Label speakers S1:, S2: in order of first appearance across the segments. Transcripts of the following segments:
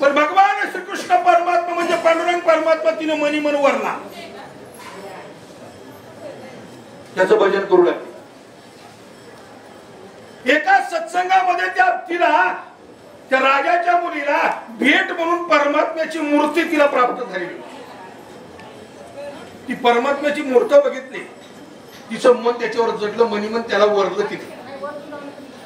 S1: पण भगवान श्रीकृष्ण परमात्मा म्हणजे पांडुरंग परमात्मा तिने मनी मन वरला त्याचं भजन करू लागले. एका सत्संगामध्ये त्या राजाच्या मुलीला भेट म्हणून परमात्म्याची मूर्ती तिला प्राप्त झाली. ती परमात्म्याची मूर्त बघितली, तिचं मन त्याच्यावर जडलं, मनी मन त्याला वरलं. तिथे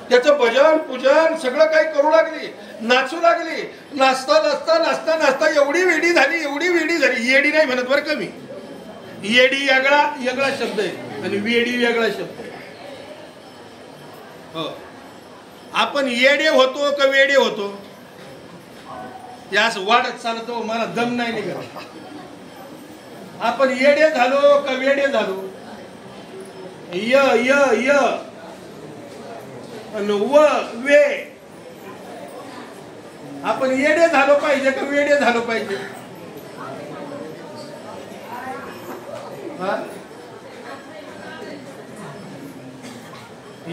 S1: त्याचं भजन पूजन सगळं काही करू लागली, नाचू लागली. नाचता नाचता नाचता नाचता एवढी वेडी झाली, एवढी वेडी झाली. येडी नाही म्हणत बरं कमी, येडी वेगळा शब्द आहे आणि वेडी वेगळा शब्द आहे. हो, आपण येडे होतो का वेडे होतो यास वाढत चालतो, मला दम नाही निघत. आपण येडे झालो का वेडे झालो? य य य व वे. आपण येडे झालो पाहिजे का वेडे झालो पाहिजे?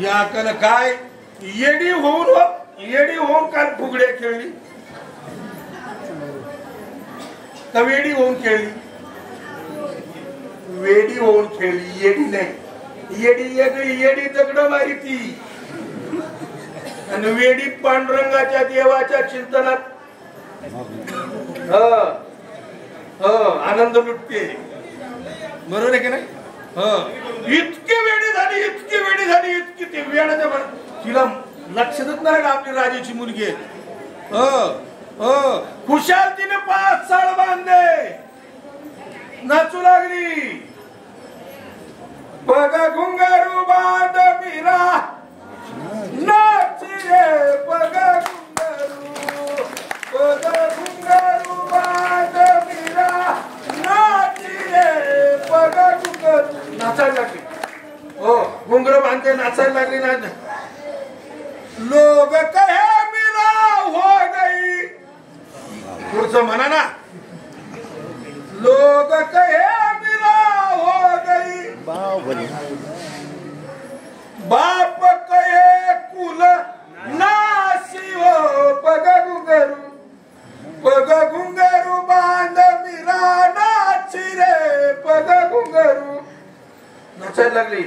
S1: या कन काय येडी होऊन काल फुगड्या खेळली का वेडी होऊन खेळली? वेडी होऊन खेळली, येडी नाही. येडी दगड मारी ती आणि वेडी पांडुरंगाच्या देवाच्या चिंतनात आनंद लुटते. बरोबर आहे की नाही? इतकी वेडी झाली, इतकी वेडी झाली, इतकी ते वेळाच्या तिला लक्षातच नाही आपली राजाची मुलगी आहे. खुशाल तिने 5 साळ बांधले, नाचू लागली. बघ घुंगारू बांध मीरा नाच रे, बघ घुंगारू बांध मीरा नाच रे, बघ घुंगारू. नाचायला लागली. हो, घुंगर बांधते, नाचायला लागली. ना लोग कहे मीरा हो गई. पुढचं म्हणा ना, लोग कहे मीरा हो गई, बाप कहे कुल नासी हो. पग घुंगरू बांध मीरा नाची रे, पग घुंगरू. नाचायला लागली.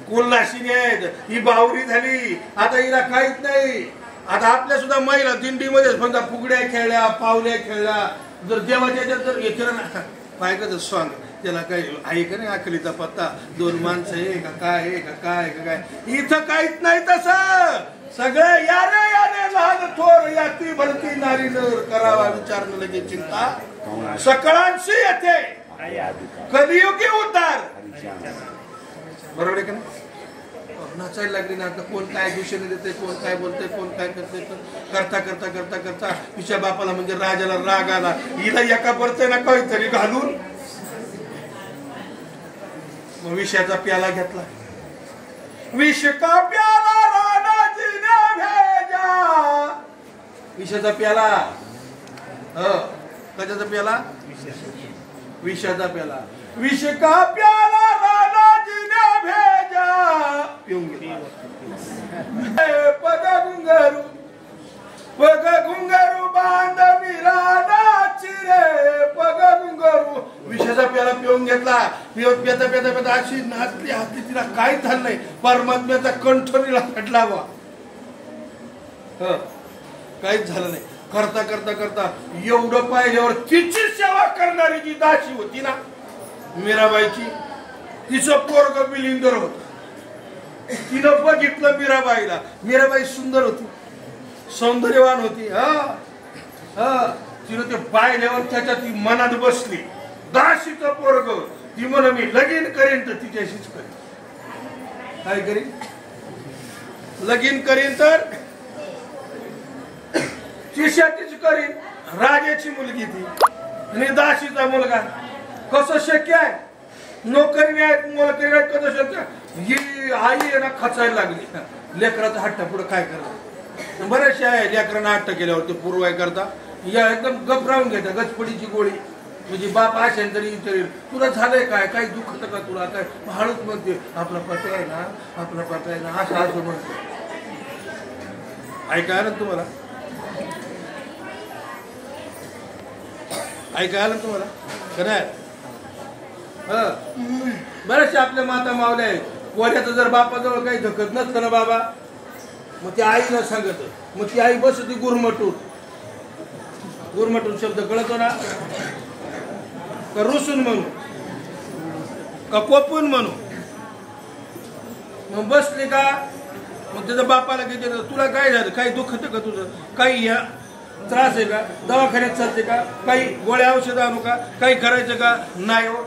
S1: कुल नाशिनी आहेत, ही बावरी झाली. आता हिला काहीच नाही. आता आपल्या सुद्धा महिला दिंडीमध्ये समजा फुगड्या खेळल्या, पावल्या खेळल्या. जर देवाच्या जर हे केलं ना, पाहिजे स्वांग त्याला काही आहे का नाही आखलीचा पत्ता, 2 माणसं आहे का काय आहे का काय का काय. इथं काहीच नाही तसं. सगळं यारे लहान थोर याती भरती नारी नर करावा विचारणं लगेच चिंता सकळांशी येते कलियुगी उद्धार. बरोबर आहे का नाही? नाचायला लागली ना. कोण काय दूषण देते, कोण काय बोलते, कोण काय करते. करता करता करता करता तिच्या बापाला म्हणजे राजाला राग आला. हिला एका पडतंय ना काहीतरी घालून. मग विषयाचा प्याला घेतला. विष का प्याला राणाजीने भेजा. विषाचा प्याला. कशाचा प्याला? विषाचा प्याला. विष का प्याला राणाजीने भेजा. पिऊन घे. पग घुंगरू बांध मीरा नाची रे, पग घुंगरू. विषाचा प्याला पिऊन घेतला. पेता पेता पेता अशी नाचली हातली. तिला काहीच झालं नाही. परमात्म्याचा कंठ तिला फटला बा. काहीच झालं नाही. करता करता करता एवढं पाहिल्यावर तिची सेवा करणारी जी दासी होती ना मीराबाईची, तिचं पोरग बिलिंदर होत. तिनं बघितलं मीराबाईला. मीराबाई सुंदर होती, सौंदर्यवान होती. तिनं ते पाहिल्यावर त्याच्या ती मनात बसली. दासीचं पोरग. ती म्हण मी लगीन करेन तर तिच्याशीच करेन. काय करीन? लगीन करीन तर तिच्याशीच करीन. राजाची मुलगी ती आणि दासीचा मुलगा. कसं शक्य आहे? नोकरी नाही, मोलकरी नाही, कसं शक्य? ही आई आहे ना खचायला लागली. लेकराचा हट्ट पुढे काय करणार? बरेचसे आहे लेकरांना हट्ट केल्यावर ते पुरवाय करता या एकदम गभरावून घेतात. गचपडीची गोळी म्हणजे बाप असेल तरी विचारेल तुला झालंय काय, काही दुखत का तुला काय? हळूच म्हणते आपला पत्या आहे ना, आपला पत्या आहे ना, असं असं म्हणतो. ऐकाय ना तुम्हाला ऐकायला तुम्हाला का नाही? बरेचसे आपल्या माता मावल्या आहेत, पोऱ्याचं जर बापाजवळ काही धकत नसतं ना बाबा, मग ती आईला सांगत, मग ती आई बसती गुरमटून. गुरमटून शब्द कळतो ना, का रुसून म्हणू का कोपून म्हणू. मग बसली का, मग त्याच्या बापाला किती, तुला काय झालं, काही दुखत का तुझं, काही या त्रास आहे का, दवाखान्यात चालते का, काही गोळ्या औषध आणू का, काही करायचं का, नाही हो.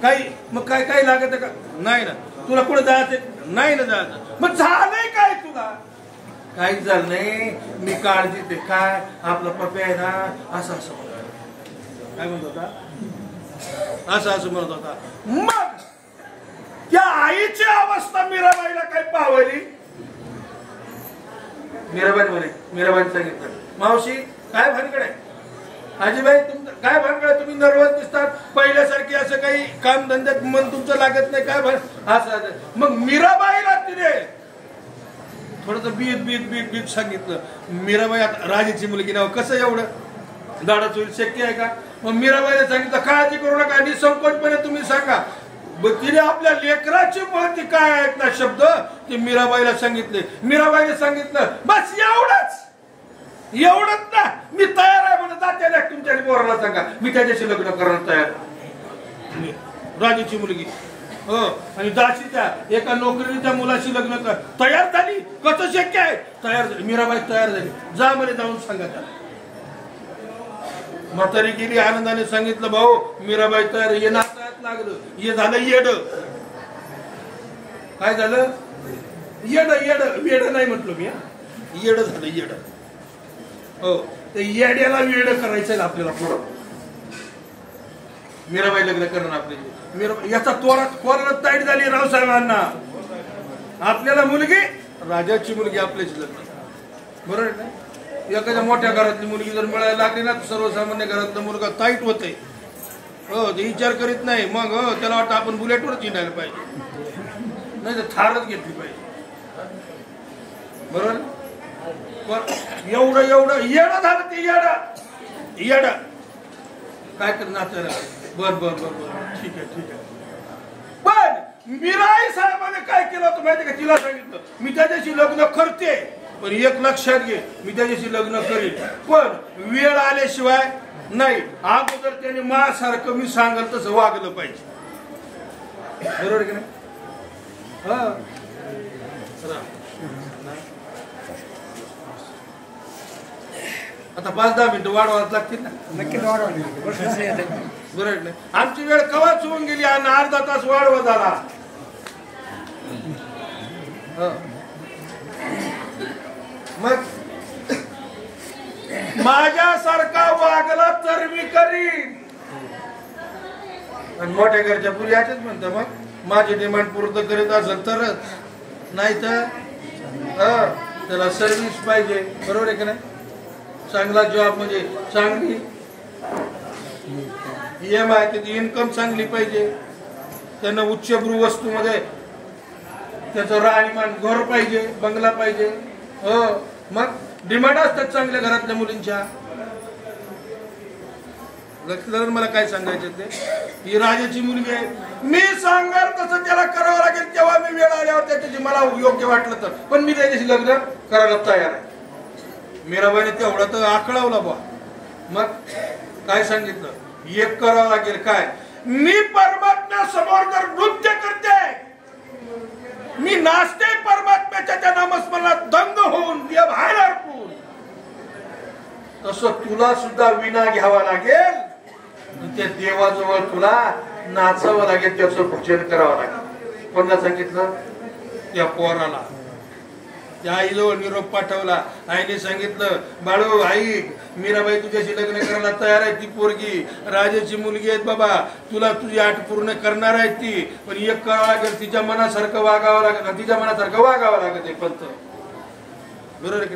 S1: काही मग काय काही लागत का, नाही ना. तुला कुठं जायचं, नाही ना जायचं. मग झालंय काय तुला, काहीच झालं नाही, मी काळजी ते काय आपला पप्या आहे ना, असं असं काय म्हणत होता, असं असं म्हणत होता. मग त्या आईची अवस्था मीराबाईला काय पावली. मीराबाईने सांगितलं, मावशी काय भानगड आहे, आजीबाई तुमचं काय भानगड आहे, तुम्ही नर्वस दिसतात, पहिल्यासारखी असं काही काम धंद्यात मन तुमचं लागत नाही काय असं. मग मीराबाईला तिने थोडस बीत बीत बीत बीत सांगितलं. मीराबाई आता राजाची मुलगी नाव कसं एवढं धाडस होईल, शक्य आहे का. मग मीराबाईने सांगितलं, काळजी करू नका, निसंकोचपणे तुम्ही सांगा. तिने आपल्या लेकराची महती काय आहेत ना शब्द ते मीराबाईला सांगितले. मीराबाईने सांगितलं, बस एवढंच ना, मी तयार आहे म्हणून जाते तुमच्या पोराला सांगा, मी त्याच्याशी लग्न करायला तयार. राजाची मुलगी हो, आणि दासीच्या एका नोकरीच्या मुलाशी लग्न कर तयार झाली. कसं शक्य आहे, तयार झाली. मीराबाई तयार झाली, जा म्हणे जाऊन सांगा त्याला. म्हातारी गेली, आनंदाने सांगितलं, भाऊ मीराबाई तयार, ये नाचायला लागलं, हे झालं येड. काय झालं, येड येड वेड नाही म्हटलं मी, येड झालं येड. हो, ते येड्याला वेड करायचं आपल्याला पुढं. मीराबाई लग्न करणं आपली मीराबाई याचा तोरात ताईट झाली रावसाहेबांना. आपल्याला मुलगी, राजाची मुलगी आपल्याची लग्न, बरोबर आहे ना. एखाद्या मोठ्या घरातली मुलगी जर मिळायला लागली ना, सर्वसामान्य घरातला मुलगा ताईट होते. हो, ते विचार करीत नाही. मग हो, त्याला वाटतं आपण बुलेटवरच हिंडायला पाहिजे, नाही तर थारच घेतली पाहिजे, बरोबर. एवढं येडं झालं ते येड काय कर नाचायला. बर बर बर बर ठीक आहे. पण मीराई साहेबांनी काय केलं होतं माहिती का, तिला सांगितलं, मी त्याच्याशी लग्न करते, पण एक लक्षात घे, मी त्याच्याशी लग्न करीन, पण वेळ आल्याशिवाय नाही. अगोदर त्याने माझ्यासारखं मी सांगल तसं वागलं पाहिजे, बरोबर की नाही. आता 5-10 मिनिटं वाढवायला लागतील ना, नक्की वाढवायला, बरोबर नाही. आमची वेळ कवाच होऊन गेली आणि अर्धा तास वाढवा झाला. मग माझ्यासारखा वागला तर मी करीन. आणि मोठ्या घरच्या पुरी याचेच म्हणतं, मग माझी डिमांड पूर्ण करीत असेल तरच, नाही तर त्याला सर्व्हिस पाहिजे, बरोबर आहे का नाही. चांगला जॉब म्हणजे चांगली EMI, त्याची इन्कम चांगली पाहिजे, त्यांना उच्चभ्रू वस्तूमध्ये त्याचं राहणीमान, घर पाहिजे, बंगला पाहिजे. हो, मग डिमांड असतात चांगल्या घरातल्या मुलींच्या. मला काय सांगायचं ते, ही राजाची मुलगी आहे, मी सांगाल तसं त्याला करावं लागेल, तेव्हा मी वेळ आल्यावर त्याच्याशी मला योग्य वाटलं तर, पण मी त्याच्याशी लग्न करायला तयार आहे. मीराबाईने तेवढा तर आकळावला बा. मग काय सांगितलं, एक करावं लागेल, काय, मी परमात्म्या समोर जर नृत्य करते, मी नाचते परमात्म्याच्या त्या नामस्मरणात दंग होऊन बाहेर अर्पून, तसं तुला सुद्धा विना घ्यावा लागेल, त्या देवाजवळ तुला नाचावं लागेल, त्याचं पूजन करावं लागेल. कोणाला सांगितलं, त्या पोराला. त्या आईजवळ निरोप पाठवला. आईने सांगितलं, बाळू आई, मीराबाई तुझ्याशी लग्न करायला तयार आहे, ती पोरगी राजाची मुलगी आहे बाबा, तुला तुझी आठ पूर्ण करणार आहे ती, पण एक करावं लागेल, तिच्या मनासारखं वागावं लागेल, तिच्या मनासारखं वागावं लागेल ते पंत, बरोबर आहे.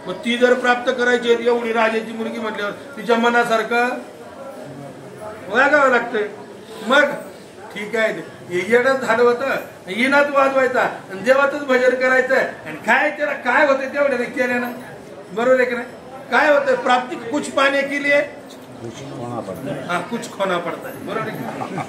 S1: मग ती जर प्राप्त करायची एवढी राजाची मुलगी म्हटल्यावर तिच्या मनासारखं वागावं लागतंय. मग ठीक आहे, येडच झालं होतं, इनात वाजवायचा आणि देवातच भजन करायचं, आणि काय त्याला काय होतं तेवढं केलं ना, बरोबर आहे की नाही. काय होतं, प्राप्ती कुछ पाने के लिए हा कुछ खोना पडताय, बरोबर आहे.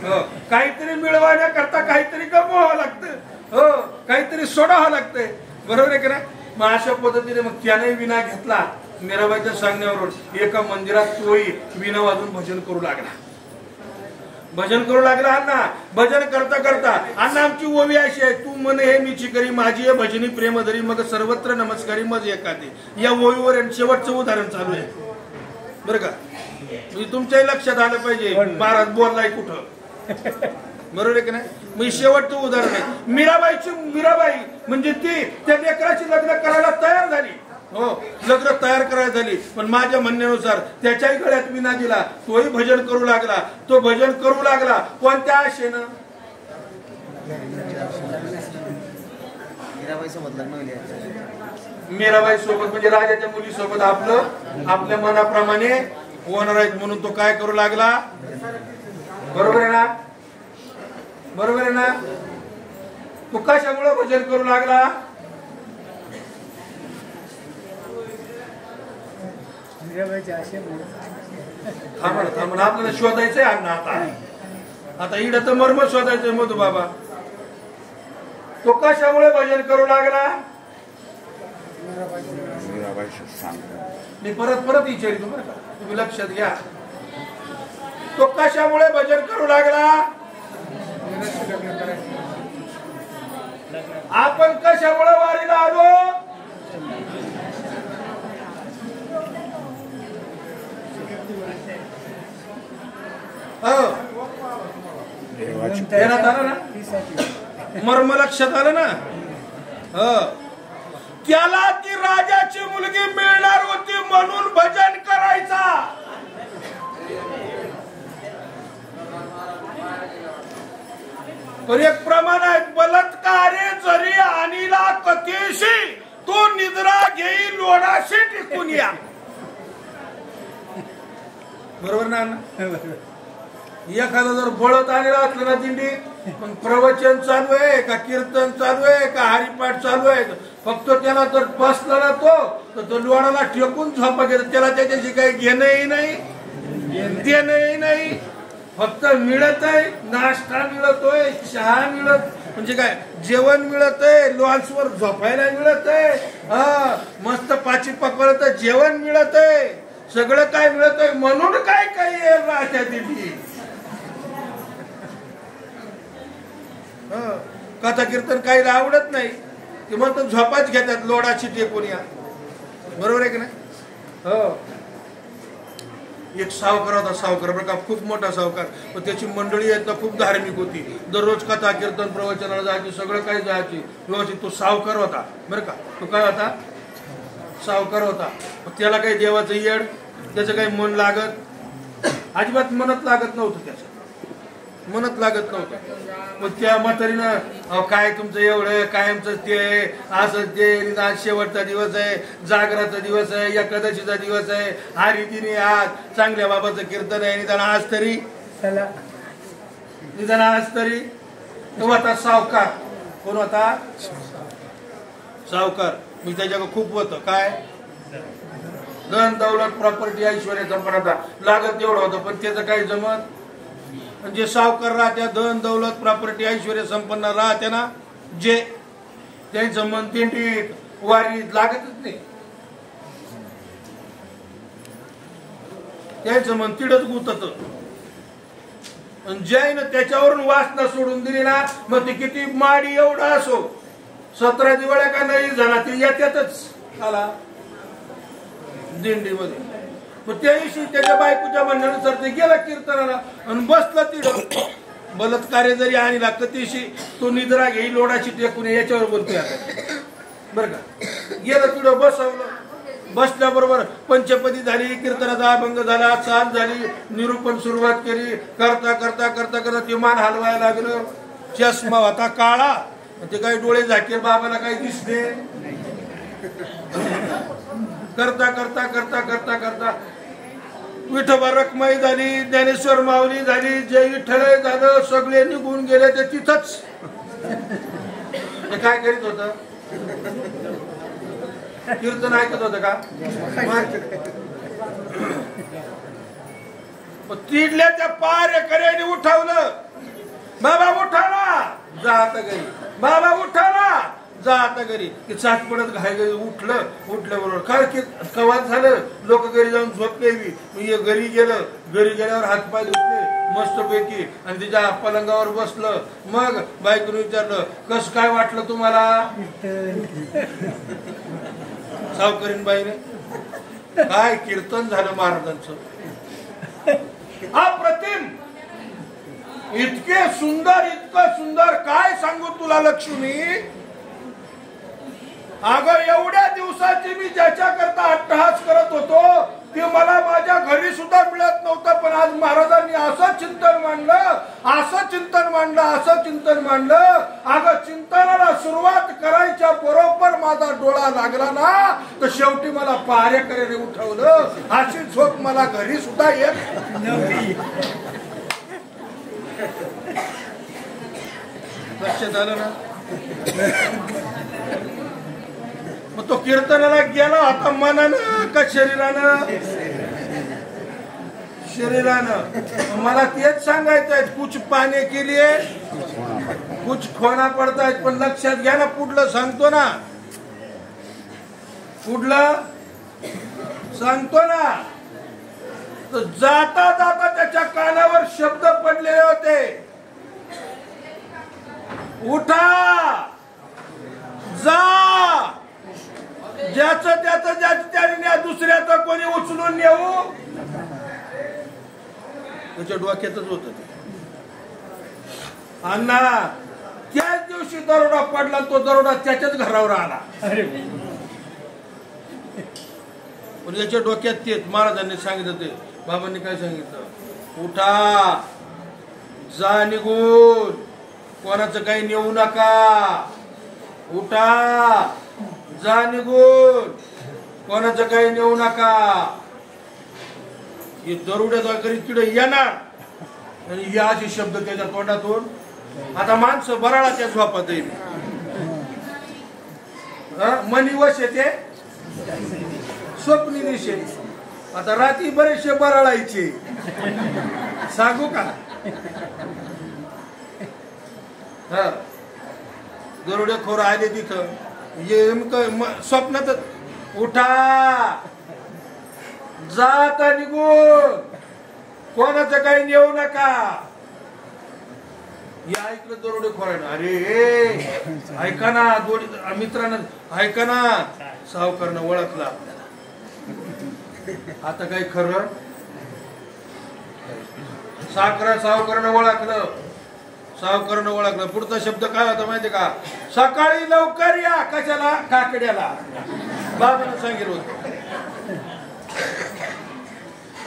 S1: हो, काहीतरी मिळवण्याकरता काहीतरी गमवावं लागतं, हो काहीतरी सोडावं लागतंय, बरोबर आहे की नाही. मग अशा पद्धतीने मग त्याने विना घेतला. मीराबाईच्या सांगण्यावरून एका मंदिरात तोही विना वाजून भजन करू लागला. भजन करू लागला अण्णा. भजन करता करता अण्णा आमची ओवी अशी आहे, तू म्हणे हे मीची करी माझी आहे भजनी प्रेम धरी मग सर्वत्र नमस्कारी मज एखादी. या ओवीवर शेवटचं उदाहरण चालू आहे बरं का. तुमच्याही लक्षात आलं पाहिजे महाराज बोललाय कुठं, बरोबर आहे की नाही. मग शेवटचं उदाहरण आहे मीराबाई म्हणजे ती त्या लेकराची लग्न करायला तयार झाली. हो लग्न तयार करायला झाली, पण माझ्या म्हणण्यानुसार त्याच्याही गळ्यात विना दिला. तोही भजन करू लागला. तो भजन करू लागला कोणत्या आशेनं? मीराबाई सोबत म्हणजे राजाच्या मुली सोबत आपल्या मनाप्रमाणे होणार आहेत म्हणून तो काय करू लागला. बरोबर आहे ना, बरोबर आहे ना. तो कशामुळे भजन करू लागला? थांबा आपल्याला शोधायचंय अण्णा. आता इकडं तर मर्म शोधायचंय मधू बाबा. तो कशामुळे भजन करू लागला? मी परत विचारितो बरं का, तुम्ही लक्षात घ्या. तो कशामुळे भजन करू लागला? आपण कशामुळे वारीला आलो? मर्म लक्षात आलं ना. त्याला ती राजाची मुलगी मिळणार होती म्हणून भजन करायचा. पण एक प्रमाण आहे, बलात्कारे जरी आणीला कथेशी तो निद्रा घेई लोणाशी टिकून या. बरोबर ना. एखादा जर बळत आलेला असलं ना दिंडी, पण प्रवचन चालू आहे का कीर्तन चालू आहे का हरिपाठ चालू आहे, फक्त त्याला जर बसला ना तो लोणाला ठेकून झोपा घेतो. त्याला त्याच्याशी काही घेणंही नाही देणंही नाही. फक्त मिळत आहे, नाश्ता मिळतोय, चहा मिळत म्हणजे काय जेवण मिळत आहे, लॉन्सवर झोपायला मिळत आहे, हा मस्त पाची पकवत जेवण मिळत आहे, सगळं काय मिळत आहे. म्हणून काय काही राहत्या दिली कथा कीर्तन काही आवडत नाही. ते म्हणतो झोपाच घेतात लोडाची टेकून या. बरोबर आहे की नाही. हो एक सावकार होता, सावकार बरं का, खूप मोठा सावकार. पण त्याची मंडळी आहेत ना खूप धार्मिक होती. दररोज कथा कीर्तन प्रवचनाला जायची, सगळं काही जायची व्यवस्थित. तो सावकार होता बरं का. तो काय होता? सावकार होता. त्याला काही देवाचं येड, त्याचं काही मन लागत अजिबात मनत लागत नव्हतं. त्याचं मनत लागत नव्हतं. मग त्या म्हातारीनं काय तुमचं एवढं कायमचं ते असं ते शेवटचा दिवस आहे, जागराचा दिवस आहे, एकादशीचा दिवस आहे, हरिदिनी आज चांगल्या बाबाचं कीर्तन आहे, निदान आज तरी तो होता सावकार. कोण होता? सावकार. मी त्याच्याकडे खूप होतं काय धन दौलत प्रॉपर्टी ऐश्वर्य संपन्नता लागत एवढं होतं. पण त्याचं काही जमत म्हणजे सावकार राहत्या, धन दौलत प्रॉपर्टी ऐश्वर्य संपन्न राहत्या ना, जे त्यांचं मन दिंडीत वारीत लागतच नाही. त्यांचं मन तिडच गुतत. ज्यानं त्याच्यावरून वासना सोडून दिली ना, मग ती किती माडी एवढा असो, 17 दिवाळ्या का नाही झाला ती येत्यातच आला दिंडीमध्ये. त्या दिवशी त्याच्या बायकोच्या म्हणण्यानुसार ते गेला कीर्तनाला आणि बसला तिथं. बलात्कारे जरी आणला कधीशी तो निद्रा घेई लोडाची टेकून याच्यावर बोलतोय आता बरं का. गेलं तिथं बसवलं. बसल्याबरोबर पंचपदी झाली, कीर्तनाचा अभंग झाला, चाल झाली, निरूपण सुरुवात केली. करता करता करता करता ते मान हलवायला लागलं. चष्मा होता काळा, ते काही डोळे झाके बाबाला काही दिसले. करता करता करता करता करता विठोबा रखमाई झाली, ज्ञानेश्वर माऊली झाली, जय विठ्ठल झालं, सगळे निघून गेले. ते तिथंच काय करीत होत? कीर्तन ऐकत होत का? तिडल्या त्या पारेकऱ्याने उठवलं, बाबा उठा ना, जा आता घरी, बाबा उठा ना, जा आता घरी. की चाट पडत घाई घरी उठल्याबरोबर काय की कवात झालं, लोक घरी जाऊन झोपले. मी घरी गेलं, घरी गेल्यावर हातपाय धुतले मस्तपैकी आणि तिच्या पलंगावर बसलं. मग बायकोने विचारलं, कसं काय वाटलं तुम्हाला? सावकरीन बाईने, काय कीर्तन झालं महाराजांचं, अप्रतिम, इतके सुंदर, इतकं सुंदर, काय सांगू तुला लक्ष्मी. अगं एवढ्या दिवसाची मी ज्याच्या करता अट्टहास करत होतो ते मला माझ्या घरी सुद्धा मिळत नव्हतं. पण आज महाराजांनी असं चिंतन मांडलं, असं चिंतन मांडलं, असं चिंतन मांडलं. अगं चिंतनाला सुरुवात करायच्या बरोबर माझा डोळा लागला ना, तर शेवटी मला पारेकऱ्याने उठवलं. अशी झोप मला घरी सुद्धा येत नव्हती. लक्षात आलं ना? मग तो कीर्तनाला गेला आता मनानं का शरीरानं? शरीरानं. मला तेच सांगायचं आहे, कुछ पाने के लिए कुछ खोना पडता है. पण लक्षात घ्या ना, पुढलं सांगतो ना, पुढलं सांगतो ना. तर जाता जाता त्याच्या कानावर शब्द पडलेले होते, उठा, जा. ज्याचं त्याचं त्याने दुसऱ्याचं कोणी उचलून नेऊ, त्याच्या डोक्यातच होत. अण्णा त्याच दिवशी दरोडा पडला, तो दरोडा त्याच्याच घरावर आला. पण याच्या डोक्यात तेच महाराजांनी सांगितलं, ते बाबांनी काय सांगितलं, उठा, जा निघून, कोणाचं काही नेऊ नका. उठा, जा निघून, कोणाचं काही नेऊ नका. हे दरोड्याचा करीत तिकडे येणार आणि या असे शब्द त्याच्या तोंडातून. आता माणसं बराळाच्या झोपात येईल, मनी वश येते, स्वप्नी दिशे. आता रात्री बरेचसे बराळायचे, सांगू का? दरोडेखोर आले तिथं, स्वप्नात, उठा, जाता निघून, कोणाचं काही नेऊ नका. या ऐकलं दरोडेखोरानं, अरे ऐका ना, मित्रांना ऐका ना. सावकारनं ओळखलं आपल्याला, आता काही खरं. सावकारनं ओळखलं, सावकारनं ओळखलं. पुढचा शब्द काय होता माहिती का? सकाळी लवकर या. कशाला? काकड्याला. बाबांना सांगितलं होतं.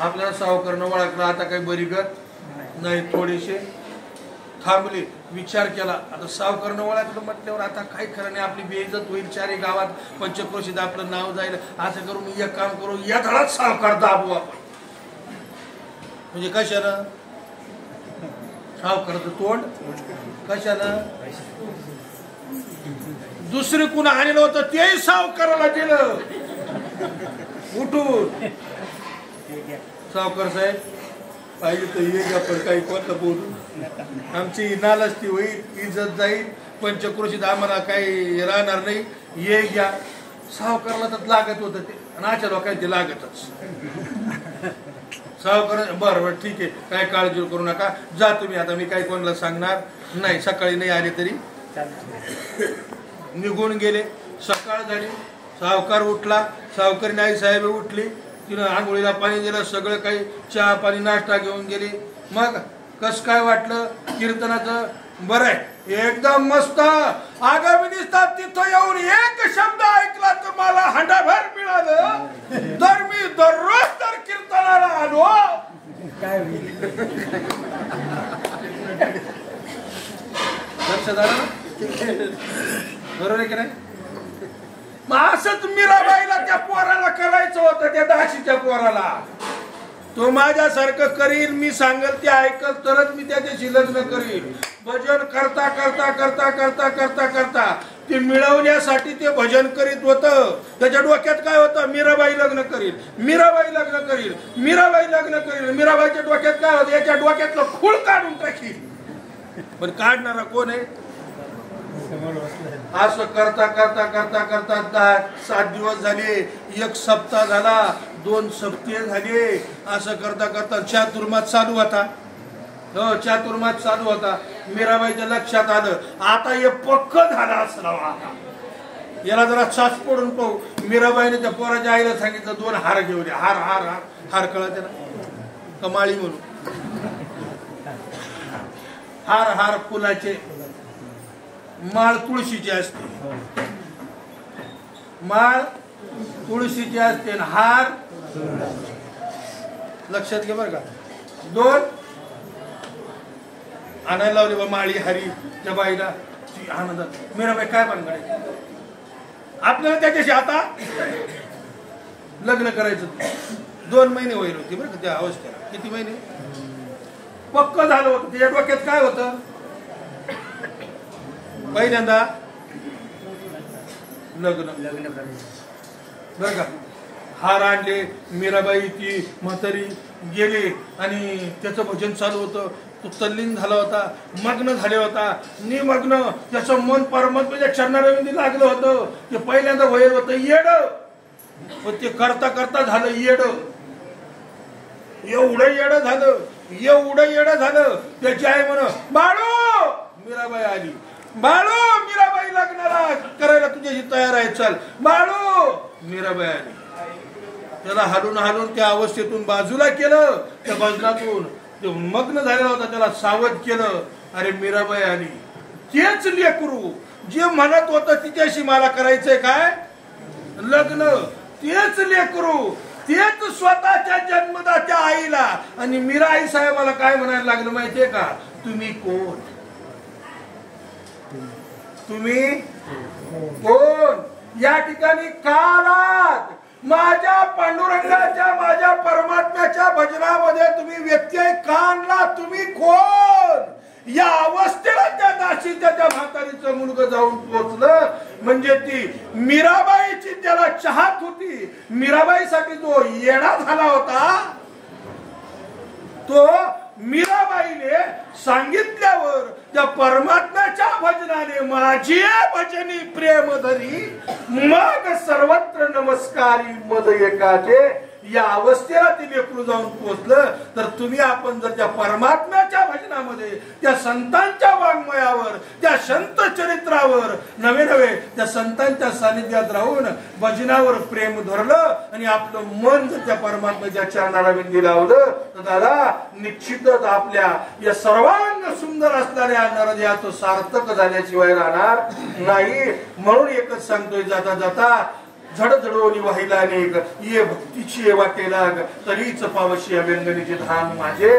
S1: आपल्याला सावकारनं ओळखलं, आता काही बरी गत नाही. थोडेसे थांबले, विचार केला. आता सावकारनं ओळखलं म्हटल्यावर आता काही खरं नाही, आपली बेइज्जत होईल, चारी गावात पंचक्रोशीत आपलं नाव जाईल. असं करून एक काम करू, या धडात सावकार दाबू आपण. म्हणजे कशाला? सावकाराचं तोंड कशाला? दुसरे कुणा आणलं होतं तेही सावकाराला दिलं उठून. सावकार साहेब पाहिजे तर ये का, पण काही कोणतं बोलू, आमची नालस्ती होईल, इज्जत जाईल, पंचक्रोशीत आम्हाला काही राहणार नाही, ये घ्या. सावकारला तर लागत होतं ते, आणि अशा लोकांना ते लागतच. सावकार बरं बरं ठीक आहे, काय काळजी करू नका, जा तुम्ही. आता मी काही कोणाला सांगणार नाही. सकाळी नाही आले तरी निघून गेले. सकाळ झाली, सावकार उठला, सावकारी आई साहेब उठली, तिनं आंघोळीला पाणी दिलं, सगळं काही चहा पाणी नाश्ता घेऊन गेली. मग कस काय वाटलं कीर्तनाचं? बरं आहे, एकदम मस्त. आगामी दिसतात तिथं येऊन एक शब्द ऐकला तर मला हंडाभर मिळालं, तर मी दररोज तर कीर्तनाला आलो. काय लक्षात आलं? बरोबर आहे की नाही? मग असंच मीराबाईला त्या पोराला करायचं होतं, त्या दाशीच्या पोराला. तो माझ्यासारखं करील, मी सांगल ते ऐकल तरच मी त्याच्याशी लग्न करील. भजन करता करता करता करता करता करता ते मिळवण्यासाठी ते भजन करीत होतं. त्याच्या डोक्यात काय होतं? मीराबाई लग्न करील, मीराबाई लग्न करील, मीराबाई लग्न करील. मीराबाईच्या डोक्यात काय होतं? याच्या डोक्यातलं खूळ काढून टाकील. पण काढणारा कोण आहे? असं करता करता करता करता 7 दिवस झाले, 1 सप्ताह झाला, 2 सप्ते झाले. असं करता करता चातुर्मास चालू होता. चातुर्मास चालू होता. मीराबाईच्या लक्षात आलं आता हे पक्क झालं असं. आता याला जरा चाच पडून पाहू. मीराबाईने त्या पोराच्या आईला सांगितलं 2 हार घेऊन ये. हार हार हार हार कळत ना, कमाळी म्हणून. हार हार फुलाचे, माळ तुळशीची असते, माळ तुळशीची असते, हार लक्षात घे बरं का. 2 आणायला लावले बा माळी हरी त्या बाईला. आनंदात मीराबाई काय बनवायचं आपल्याला त्याच्याशी आता लग्न करायचं. 2 महिने होईल होती बरं का त्या अवस्थेला. किती महिने? पक्क झालं होतं. त्याच्या डोक्यात काय होतं? पहिल्यांदा लग्न बरं का. हार आणले. मीराबाई ती म्हातारी गेले आणि त्याचं भजन चालू होतं. तो तल्लीन झाला होता, मग्न झाले होता, निमग्न. त्याचं मन परमात्म्याच्या चरणारविंदी लागलं होतं. ते पहिल्यांदा वैर होतं येड, पण ते करता करता झालं येड. एवढं येड झालं, एवढं येड झालं. त्याची आई म्हण बाळू. मीराबाई आली. बाळू, मीराबाई लग्नाला करायला तुझ्याशी तयार आहे, चल. बाळू. मीराबाई आली. त्याला हालून हालून त्या अवस्थेतून बाजूला केलं. त्या भजनातून मग्न झालेला होता, त्याला सावध केलं. अरे मीराबाई आली. तेच लेकरू जे म्हणत होतं तिच्याशी मला करायचंय काय लग्न, तेच लेकरू, तेच स्वतःच्या जन्मदात्या आईला. आणि मीरा आई साहेबाला काय म्हणायला लागलं माहितीये का? तुम्ही कोण? तुम्ही कोण? या ठिकाणी कालात माझ्या पांडुरंगाच्या, माझ्या परमात्म्याच्या भजनामध्ये तुम्ही व्यत्यय का आणला? तुम्ही कोण? या अवस्थेला त्या दासीच्या त्या म्हातारीचं मुलगा जाऊन पोहोचलं. म्हणजे ती मीराबाईची त्याला चाहत होती. मीराबाईसाठी जो येडा झाला होता तो मीराबाईने सांगितल्यावर त्या परमात्म्याच्या भजनाने माझी भजनी प्रेम धरी मग सर्वत्र नमस्कारी मद एकाचे. या अवस्थेला ती लेकरू जाऊन पोहोचलं. तर तुम्ही आपण जर त्या परमात्म्याच्या भजनामध्ये, त्या संतांच्या वाङ्मयावर, त्या संत चरित्रावर नवे नवे त्या संतांच्या सानिध्यात राहून भजनावर प्रेम धरलं आणि आपलं मन जर त्या परमात्म्याच्या चरणाला विंदी लावलं तर दादा निश्चितच आपल्या या सर्वांग सुंदर असणाऱ्या नरदेहाचं सार्थक झाल्याशिवाय राहणार नाही. म्हणून एकच सांगतोय जाता जाता झडझडवणी वाहिला अनेक ये भक्तीची वाटेला तरीच पावशी अभ्यंगनीचे धाम माझे.